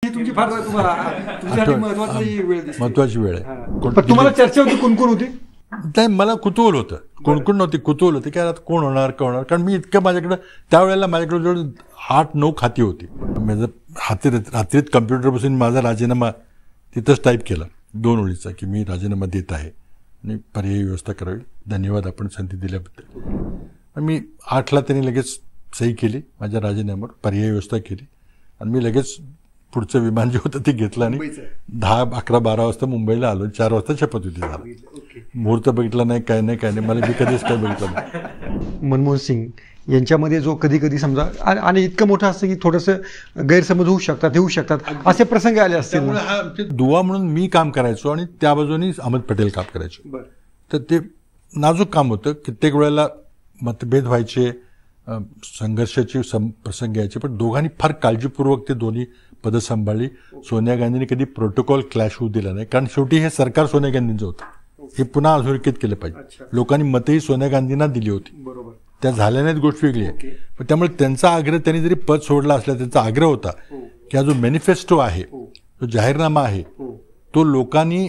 तुमची फार तुमच्यासाठी महत्वाची वेळ आहे. पण तुम्हाला चर्चा होती, कोण कोण होती? नाही, मला कुतूहल होतं. कोण नव्हती, कुतूहल होते की आता कोण होणार. कारण मी इतकं माझ्याकडं त्यावेळेला माझ्याकडे जवळ 8-9 खाती होती. माझं रात्रीत कम्प्युटर बसून माझा राजीनामा तिथंच टाईप केला 2 ओळीचा की मी राजीनामा देत आहे आणि पर्यायी व्यवस्था करावी, धन्यवाद आपण संधी दिल्याबद्दल. मी 8ला त्यांनी लगेच सही केली माझ्या राजीनाम्यावर, पर्यायी व्यवस्था केली आणि मी लगेच पुढचं विमान जे होतं ते घेतलं आणि 10, 11, 12 वाजता मुंबईला आलो. 4 वाजता शपथविधी झाला. मुहूर्त बघितला नाही, काय नाही मला मी कधीच काय बघितलं नाही. मनमोहन सिंग यांच्यामध्ये जो कधी कधी समजा आणि इतकं मोठं असतं की थोडंसं गैरसमज होऊ शकतात, असे प्रसंग आले असतील. हा दुवा म्हणून मी काम करायचो आणि त्या बाजूनी अहमद पटेल काम करायचो. तर ते नाजूक काम होतं. कित्येक वेळेला मतभेद व्हायचे, संघर्षाचे प्रसंग यायचे, पण दोघांनी फार काळजीपूर्वक ते दोन्ही पदं सांभाळली. सोनिया गांधींनी कधी प्रोटोकॉल क्लॅश होऊ दिला नाही, कारण शेवटी हे सरकार सोनिया गांधींचं होतं. हे पुन्हा अधोरेखित केलं पाहिजे. लोकांनी मतही सोनिया गांधींना दिली होती, त्या झाल्या नाहीत, गोष्ट वेगळी आहे. पण त्यामुळे त्यांचा आग्रह, त्यांनी जरी पद सोडला असला, त्यांचा आग्रह होता की हा जो मॅनिफेस्टो आहे, जो जाहीरनामा आहे, तो लोकांनी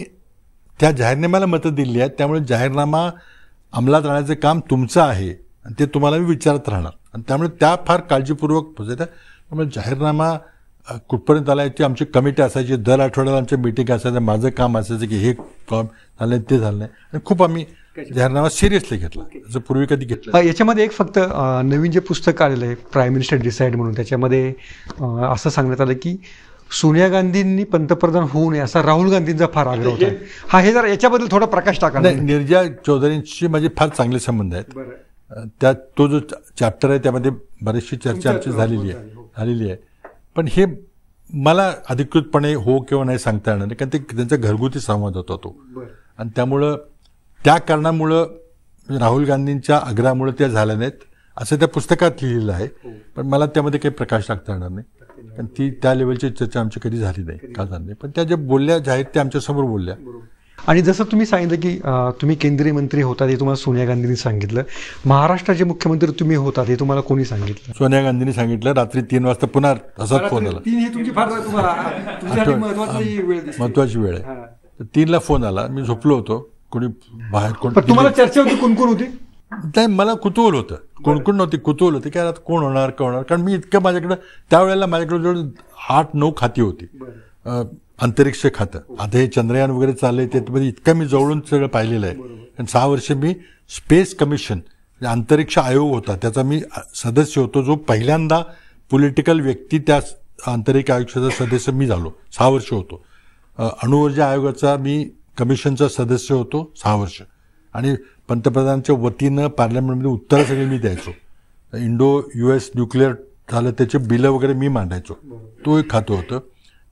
त्या जाहीरनाम्याला मतं दिली आहेत. त्यामुळे जाहीरनामा अंमलात आणण्याचं काम तुमचं आहे आणि ते तुम्हाला मी विचारत राहणार. आणि त्यामुळे त्या फार काळजीपूर्वक पोहोचायच्या. त्यामुळे जाहीरनामा कुठपर्यंत आला याची आमची कमिटी असायची. दर आठवड्याला आमच्या मीटिंग असायच्या. माझं काम असायचं की हे काम झालं नाही, ते झालं नाही. आणि खूप आम्ही जाहीरनामा सिरियसली घेतला, जसं पूर्वी कधी घेतला. याच्यामध्ये एक फक्त नवीन जे पुस्तक आलेलं आहे प्राईम मिनिस्टर डिसाईड म्हणून, त्याच्यामध्ये असं सांगण्यात आलं की सोनिया गांधींनी पंतप्रधान होऊ नये असा राहुल गांधींचा फार आग्रह होता. हे जर याच्याबद्दल थोडा प्रकाश टाका. निर्जा चौधरींशी माझे फार चांगले संबंध आहेत. त्यात तो जो चॅप्टर आहे त्यामध्ये बरीचशी चर्चा आमची झालेली आहे. पण हे मला अधिकृतपणे हो किंवा नाही सांगता येणार नाही, कारण ते त्यांचा घरगुती संवाद होता तो. आणि त्यामुळं त्या कारणामुळं राहुल गांधींच्या आग्रहामुळे त्या झाल्या नाहीत असं त्या पुस्तकात लिहिलेलं आहे. पण मला त्यामध्ये काही प्रकाश टाकता येणार नाही, कारण ती त्या लेवलची चर्चा आमची कधी झाली नाही, का झाली नाही. पण त्या ज्या बोलल्या जाहीर त्या आमच्यासमोर बोलल्या. आणि जसं तुम्ही सांगितलं की तुम्ही केंद्रीय मंत्री होता ते तुम्हाला सोनिया गांधींनी सांगितलं, महाराष्ट्राचे मुख्यमहत्त्री तुम्ही होता ते तुम्हाला कोणी सांगितलं? सोनिया गांधींनी सांगितलं. रात्री 3 वाजता पुन्हा असाच फोन आला. महत्वाची वेळ आहे. 3ला फोन आला. मी झोपलो होतो. कोणी बाहेर तुम्हाला चर्चा होती, कोण कोण होती? नाही, मला कुतूहल होतं. कोण नव्हती, कुतूहल होते की आता कोण होणार. कारण मी इतकं माझ्याकडं त्यावेळेला माझ्याकडे जवळ 8-9 खाती होती. अंतरिक्ष खातं, आता हे चंद्रयान वगैरे चाललंय त्यामध्ये इतकं मी जवळून सगळं पाहिलेलं आहे. कारण 6 वर्ष मी स्पेस कमिशन, अंतरिक्ष आयोग होता त्याचा मी सदस्य होतो, जो पहिल्यांदा पॉलिटिकल व्यक्ती त्या अंतरिक्ष आयोगाचा सदस्य मी झालो. 6 वर्ष होतो. अणुऊर्जा आयोगाचा मी कमिशनचा सदस्य होतो 6 वर्ष. आणि पंतप्रधानांच्या वतीनं पार्लमेंटमध्ये उत्तरं सगळी मी द्यायचो. इंडो-US न्यूक्लिअर झालं त्याचे बिलं वगैरे मी मांडायचो. तो एक खातं होतं.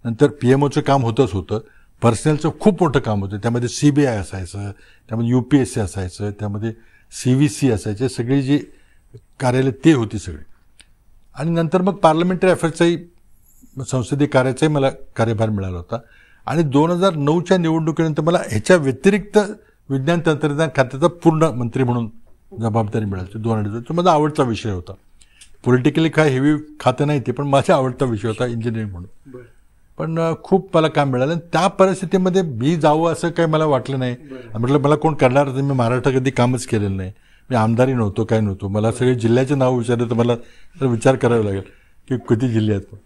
नंतर PMOचं काम होतं. पर्सनलचं खूप मोठं काम होतं. त्यामध्ये CBI असायचं, त्यामध्ये UPSC असायचं, त्यामध्ये CVC असायचे, सगळी जी कार्यालय ते होती सगळी. आणि नंतर मग पार्लमेंटरी अफेअर्सचाही, संसदीय कार्याचाही मला कार्यभार मिळाला होता. आणि 2009च्या निवडणुकीनंतर मला ह्याच्या व्यतिरिक्त विज्ञान तंत्रज्ञान खात्याचा पूर्ण मंत्री म्हणून जबाबदारी मिळाली. 2-2.5 तो माझा आवडता विषय होता. पॉलिटिकली काय हेवी खातं नाही ते, पण माझा आवडता विषय होता इंजिनिअरिंग म्हणून. पण खूप मला काम मिळालं. त्या परिस्थितीमध्ये मी जावं असं काही मला वाटलं नाही. म्हटलं मला कोण करणार, मी महाराष्ट्रात कधी कामच केलेलं नाही. मी आमदारी नव्हतो, काय नव्हतो. मला सगळे जिल्ह्याचे नाव विचारलं तर मला विचार करावा लागेल की किती जिल्हे आहेत.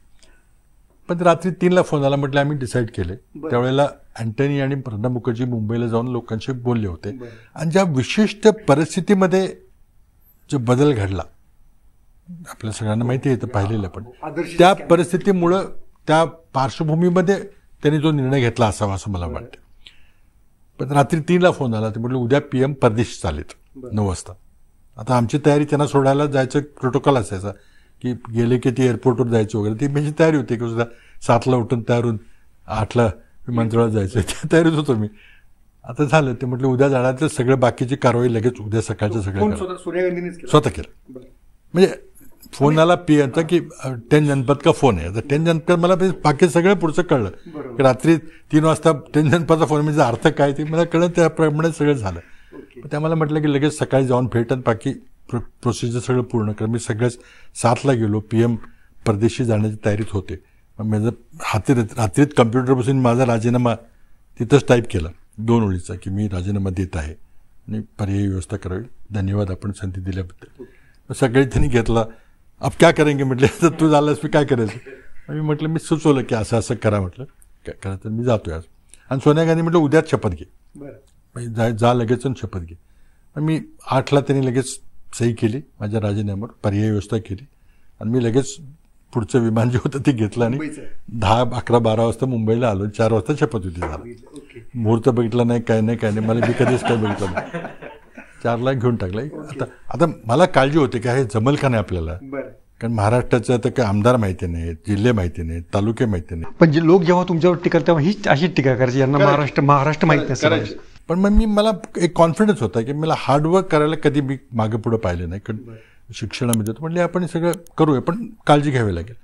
पण रात्री 3ला फोन आला. म्हटलं आम्ही डिसाईड केले. त्यावेळेला अँटनी आणि प्रणब मुखर्जी मुंबईला जाऊन लोकांशी बोलले होते. आणि ज्या विशिष्ट परिस्थितीमध्ये जो बदल घडला आपल्या सगळ्यांना माहिती आहे, तर पाहिलेलं. पण त्या परिस्थितीमुळं, त्या पार्श्वभूमीमध्ये त्यांनी जो निर्णय घेतला असावा असं मला वाटतं. पण रात्री 3ला फोन आला. ते म्हटलं उद्या PM परदेश चालेत 9 वाजता. आता आमची तयारी, त्यांना सोडायला जायचं प्रोटोकॉल असायचा की गेले की ते एअरपोर्टवर जायचं वगैरे, ती माझी तयारी होती की सुद्धा 7ला उठून तयार होऊन 8ला विमानतळावर जायचं, त्या तयारीत होतो मी. आता झालं. ते म्हटलं उद्या जाणार, तर सगळं बाकीची कारवाई लगेच उद्या सकाळचं सगळं स्वतः केलं. म्हणजे फोन आला PMचा की 10 जनपद का फोन आहे. तर 10 जनपद मला बाकी सगळं पुढचं कळलं. रात्री 3 वाजता 10 जनपदचा फोन म्हणजे अर्थ काय ते मला कळलं. त्याप्रमाणे सगळं झालं. त्या मला म्हटलं की लगेच सकाळी जाऊन भेट आणि बाकी प्रोसिजर सगळं पूर्ण कर. मी सगळंच 7ला गेलो. PM परदेशी जाण्याच्या तयारीत होते. माझं रात्रीत कम्प्युटर बसून माझा राजीनामा तिथंच टाईप केला 2 ओळीचा की मी राजीनामा देत आहे आणि पर्यायी व्यवस्था करावी, धन्यवाद आपण संधी दिल्याबद्दल. सगळे त्यांनी घेतला. अब क्या करेंगे म्हटले, तर तू झालास मी काय करायचं. मी म्हटलं मी सुचवलं की असं असं करा, म्हटलं काय करायचं मी जातोय आज. आणि सोनिया गांधी म्हटलं उद्याच शपथ घे, जा लगेच शपथ घे. मी 8ला त्यांनी लगेच सही केली माझ्या राजीनाम्यावर, पर्यायी व्यवस्था केली आणि मी लगेच पुढचं विमान जे होतं ते घेतलं आणि 10, 11, 12 वाजता मुंबईला आलो. 4 वाजता शपथविधी झाला. मुहूर्त बघितला नाही, काय नाही मला मी कधीच काय बघितलं नाही. 4ला घेऊन टाकला. आता मला काळजी होते की हे जमल का नाही आपल्याला, कारण महाराष्ट्राचं तर काही आमदार माहिती नाही, जिल्हे माहिती नाही, तालुके माहिती नाही. पण जे लोक जेव्हा तुमच्यावर टीका करतात तेव्हा हीच अशी टीका करायची, यांना महाराष्ट्र माहित नसेल. पण मग मला एक कॉन्फिडन्स होता की मला हार्डवर्क करायला कधी मी मागे पुढे पाहिलं नाही, कारण शिक्षणामध्ये म्हणले आपण सगळं करूया पण काळजी घ्यावी लागेल.